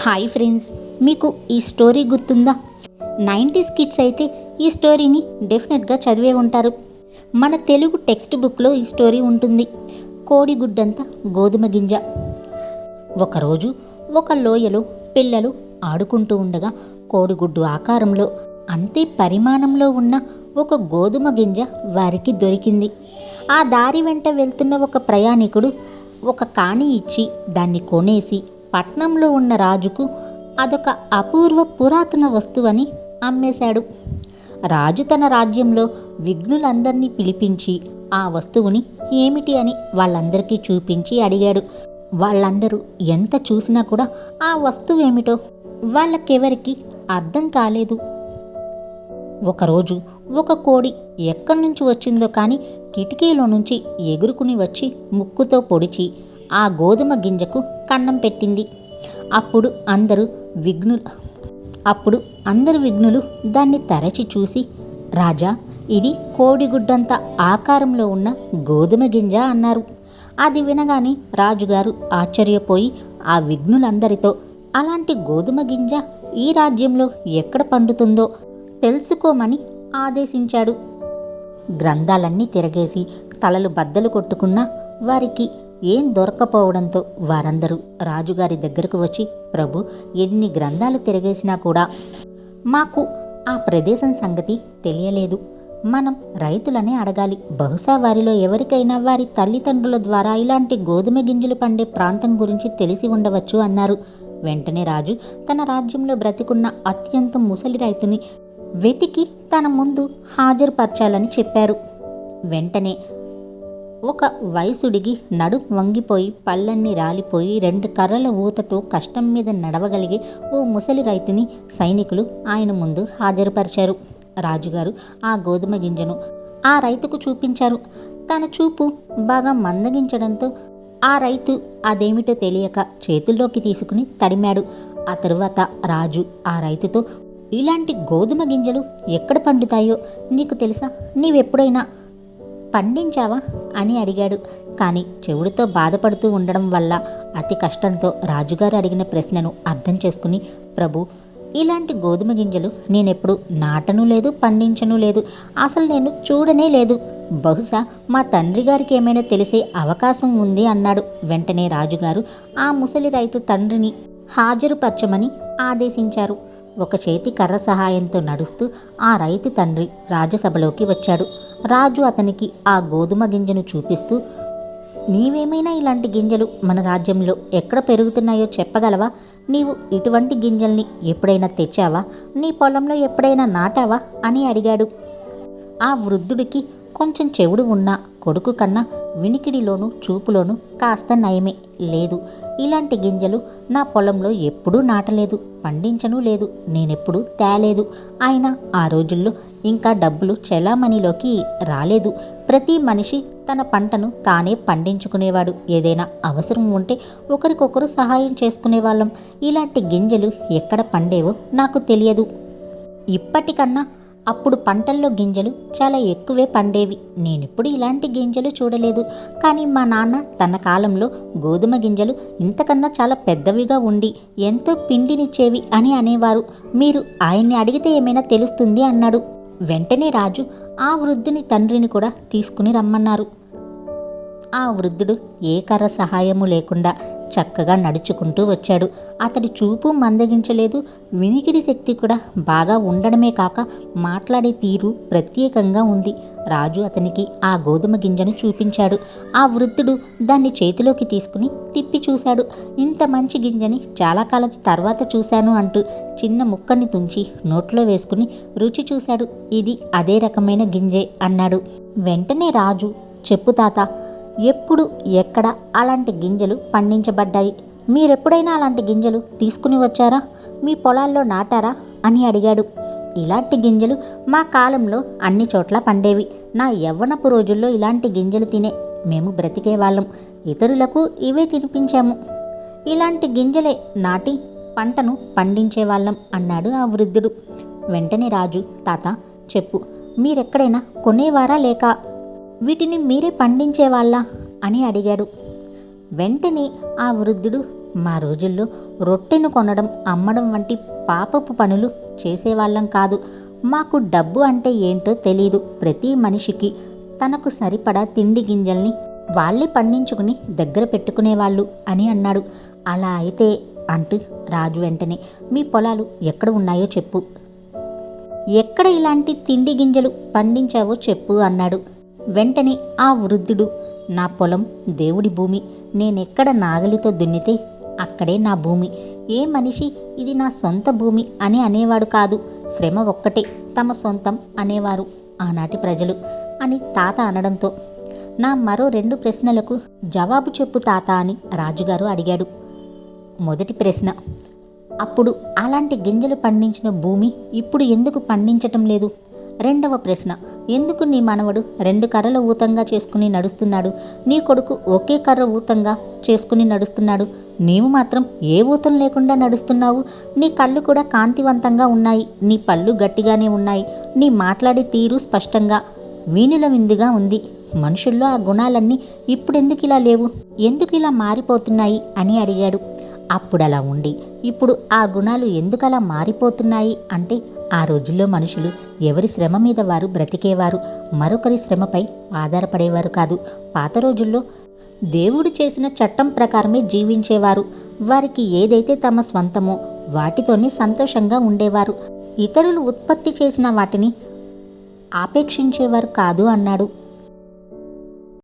Hi friends, మీకు ఈ story గుర్తుందా? 90s కిడ్స్ అయితే ఈ స్టోరీని డెఫినెట్గా చదివే ఉంటారు. మన తెలుగు టెక్స్ట్ బుక్లో ఈ స్టోరీ ఉంటుంది. కోడిగుడ్డంత గోధుమ గింజ. ఒకరోజు ఒక లోయలో పిల్లలు ఆడుకుంటూ ఉండగా కోడిగుడ్డు ఆకారంలో అంతే పరిమాణంలో ఉన్న ఒక గోధుమ గింజ వారికి దొరికింది. ఆ దారి వెంట వెళ్తున్న ఒక ప్రయాణికుడు ఒక కాణి ఇచ్చి దాన్ని కొనేసి పట్నంలో ఉన్న రాజుకు అదొక అపూర్వ పురాతన వస్తువని అమ్మేశాడు. రాజు తన రాజ్యంలో విఘ్నులందరినీ పిలిపించి ఆ వస్తువుని ఏమిటి అని వాళ్ళందరికీ చూపించి అడిగాడు. వాళ్ళందరూ ఎంత చూసినా కూడా ఆ వస్తువు ఏమిటో వాళ్ళకెవరికి అర్థం కాలేదు. ఒకరోజు ఒక కోడి ఎక్కడి నుంచి వచ్చిందో కానీ కిటికీలో నుంచి ఎగురుకుని వచ్చి ముక్కుతో పొడిచి ఆ గోధుమ గింజకు కన్నం పెట్టింది. అప్పుడు అందరు విఘ్నులు దాన్ని తరచి చూసి, రాజా, ఇది కోడిగుడ్డంత ఆకారంలో ఉన్న గోధుమ గింజ అన్నారు. అది వినగానే రాజుగారు ఆశ్చర్యపోయి ఆ విఘ్నులందరితో అలాంటి గోధుమ గింజ ఈ రాజ్యంలో ఎక్కడ పండుతుందో తెలుసుకోమని ఆదేశించాడు. గ్రంథాలన్నీ తిరగేసి తలలు బద్దలు కొట్టుకున్నా వారికి ఏం దొరకపోవడంతో వారందరూ రాజుగారి దగ్గరకు వచ్చి, ప్రభు, ఎన్ని గ్రంథాలు తిరగేసినా కూడా మాకు ఆ ప్రదేశం సంగతి తెలియలేదు. మనం రైతులనే అడగాలి. బహుశా వారిలో ఎవరికైనా వారి తల్లిదండ్రుల ద్వారా ఇలాంటి గోధుమ గింజలు పండే ప్రాంతం గురించి తెలిసి ఉండవచ్చు అన్నారు. వెంటనే రాజు తన రాజ్యంలో బ్రతికున్న అత్యంత ముసలి రైతుని వెతికి తన ముందు హాజరుపరచాలని చెప్పారు. వెంటనే ఒక వయసుడికి నడుం వంగిపోయి పళ్ళన్నీ రాలిపోయి 2 కర్రల ఊతతో కష్టం మీద నడవగలిగే ఓ ముసలి రైతుని సైనికులు ఆయన ముందు హాజరుపరిచారు. రాజుగారు ఆ గోధుమ గింజను ఆ రైతుకు చూపించారు. తన చూపు బాగా మందగించడంతో ఆ రైతు అదేమిటో తెలియక చేతుల్లోకి తీసుకుని తడిమాడు. ఆ తరువాత రాజు ఆ రైతుతో, ఇలాంటి గోధుమ గింజలు ఎక్కడ పండుతాయో నీకు తెలుసా? నీవెప్పుడైనా పండించావా అని అడిగాడు. కానీ చెవుడితో బాధపడుతూ ఉండడం వల్ల అతి కష్టంతో రాజుగారు అడిగిన ప్రశ్నను అర్థం చేసుకుని, ప్రభు, ఇలాంటి గోధుమ గింజలు నేనెప్పుడు నాటను లేదు, పండించను లేదు. అసలు నేను చూడనే లేదు. బహుశా మా తండ్రి గారికి ఏమైనా తెలిసే అవకాశం ఉంది అన్నాడు. వెంటనే రాజుగారు ఆ ముసలి రైతు తండ్రిని హాజరుపరచమని ఆదేశించారు. ఒక చేతి కర్ర సహాయంతో నడుస్తూ ఆ రైతు తండ్రి రాజసభలోకి వచ్చాడు. రాజు అతనికి ఆ గోధుమ గింజను చూపిస్తూ, నీవేమైనా ఇలాంటి గింజలు మన రాజ్యంలో ఎక్కడ పెరుగుతున్నాయో చెప్పగలవా? నీవు ఇటువంటి గింజల్ని ఎప్పుడైనా తెచ్చావా? నీ పొలంలో ఎప్పుడైనా నాటావా అని అడిగాడు. ఆ వృద్ధుడికి కొంచెం చెవుడు ఉన్న కొడుకు కన్నా వినికిడిలోనూ చూపులోనూ కాస్త నయమే. లేదు, ఇలాంటి గింజలు నా పొలంలో ఎప్పుడూ నాటలేదు, పండించను లేదు, నేనెప్పుడు తేలేదు. అయినా ఆ రోజుల్లో ఇంకా డబ్బులు చెలామణిలోకి రాలేదు. ప్రతి మనిషి తన పంటను తానే పండించుకునేవాడు. ఏదైనా అవసరం ఉంటే ఒకరికొకరు సహాయం చేసుకునేవాళ్ళం. ఇలాంటి గింజలు ఎక్కడ పండేవో నాకు తెలియదు. ఇప్పటికన్నా అప్పుడు పంటల్లో గింజలు చాలా ఎక్కువే పండేవి. నేనెప్పుడు ఇలాంటి గింజలు చూడలేదు. కానీ మా నాన్న తన కాలంలో గోధుమ గింజలు ఇంతకన్నా చాలా పెద్దవిగా ఉండి ఎంతో పిండినిచ్చేవి అని అనేవారు. మీరు ఆయన్ని అడిగితే ఏమైనా తెలుస్తుంది అన్నాడు. వెంటనే రాజు ఆ వృద్ధుని తండ్రిని కూడా తీసుకుని రమ్మన్నారు. ఆ వృద్ధుడు ఏ కర్ర సహాయము లేకుండా చక్కగా నడుచుకుంటూ వచ్చాడు. అతడి చూపు మందగించలేదు. వినికిడి శక్తి కూడా బాగా ఉండడమే కాక మాట్లాడే తీరు ప్రత్యేకంగా ఉంది. రాజు అతనికి ఆ గోధుమ గింజను చూపించాడు. ఆ వృద్ధుడు దాన్ని చేతిలోకి తీసుకుని తిప్పి చూశాడు. ఇంత మంచి గింజని చాలా కాలం తర్వాత చూశాను అంటూ చిన్న ముక్కని తుంచి నోట్లో వేసుకుని రుచి చూశాడు. ఇది అదే రకమైన గింజే అన్నాడు. వెంటనే రాజు, చెప్పు తాత, ఎప్పుడు ఎక్కడ అలాంటి గింజలు పండించబడ్డాయి? మీరెప్పుడైనా అలాంటి గింజలు తీసుకుని వచ్చారా? మీ పొలాల్లో నాటారా అని అడిగాడు. ఇలాంటి గింజలు మా కాలంలో అన్ని చోట్ల పండేవి. నా యవ్వనపు రోజుల్లో ఇలాంటి గింజలు తినే మేము బ్రతికేవాళ్ళం. ఇతరులకు ఇవే తినిపించాము. ఇలాంటి గింజలే నాటి పంటను పండించేవాళ్ళం అన్నాడు ఆ వృద్ధుడు. వెంటనే రాజు, తాత, చెప్పు, మీరెక్కడైనా కొనేవారా లేక వీటిని మీరే పండించేవాళ్ళా అని అడిగాడు. వెంటనే ఆ వృద్ధుడు, మా రోజుల్లో రొట్టెను కొనడం అమ్మడం వంటి పాపపు పనులు చేసేవాళ్ళం కాదు. మాకు డబ్బు అంటే ఏంటో తెలీదు. ప్రతి మనిషికి తనకు సరిపడా తిండి గింజల్ని వాళ్ళే పండించుకుని దగ్గర పెట్టుకునేవాళ్ళు అని అన్నాడు. అలా అయితే అంటూ రాజు వెంటనే, మీ పొలాలు ఎక్కడ ఉన్నాయో చెప్పు, ఎక్కడ ఇలాంటి తిండి గింజలు పండించావో చెప్పు అన్నాడు. వెంటనే ఆ వృద్ధుడు, నా పొలం దేవుడి భూమి, నేనెక్కడ నాగలితో దున్నితే అక్కడే నా భూమి. ఏ మనిషి ఇది నా సొంత భూమి అని అనేవాడు కాదు. శ్రమ ఒక్కటే తమ సొంతం అనేవారు ఆనాటి ప్రజలు అని తాత అనడంతో, నా మరో 2 ప్రశ్నలకు జవాబు చెప్పు తాత అని రాజుగారు అడిగాడు. మొదటి ప్రశ్న, అప్పుడు అలాంటి గింజలు పండించిన భూమి ఇప్పుడు ఎందుకు పండించటం లేదు? రెండవ ప్రశ్న, ఎందుకు నీ మనవడు 2 కర్రల ఊతంగా చేసుకుని నడుస్తున్నాడు, నీ కొడుకు ఒకే కర్ర ఊతంగా చేసుకుని నడుస్తున్నాడు, నీవు మాత్రం ఏ ఊతం లేకుండా నడుస్తున్నావు? నీ కళ్ళు కూడా కాంతివంతంగా ఉన్నాయి, నీ పళ్ళు గట్టిగానే ఉన్నాయి, నీ మాట్లాడే తీరు స్పష్టంగా వీణుల విందుగా ఉంది. మనుషుల్లో ఆ గుణాలన్నీ ఇప్పుడెందుకు ఇలా లేవు, ఎందుకు ఇలా మారిపోతున్నాయి అని అడిగాడు. అప్పుడలా ఉండి ఇప్పుడు ఆ గుణాలు ఎందుకలా మారిపోతున్నాయి అంటే, ఆ రోజుల్లో మనుషులు ఎవరి శ్రమ మీద వారు బ్రతికేవారు, మరొకరి శ్రమపై ఆధారపడేవారు కాదు. పాత రోజుల్లో దేవుడు చేసిన చట్టం ప్రకారమే జీవించేవారు. వారికి ఏదైతే తమ స్వంతమో వాటితోనే సంతోషంగా ఉండేవారు. ఇతరులు ఉత్పత్తి చేసిన వాటిని ఆపేక్షించేవారు కాదు అన్నాడు.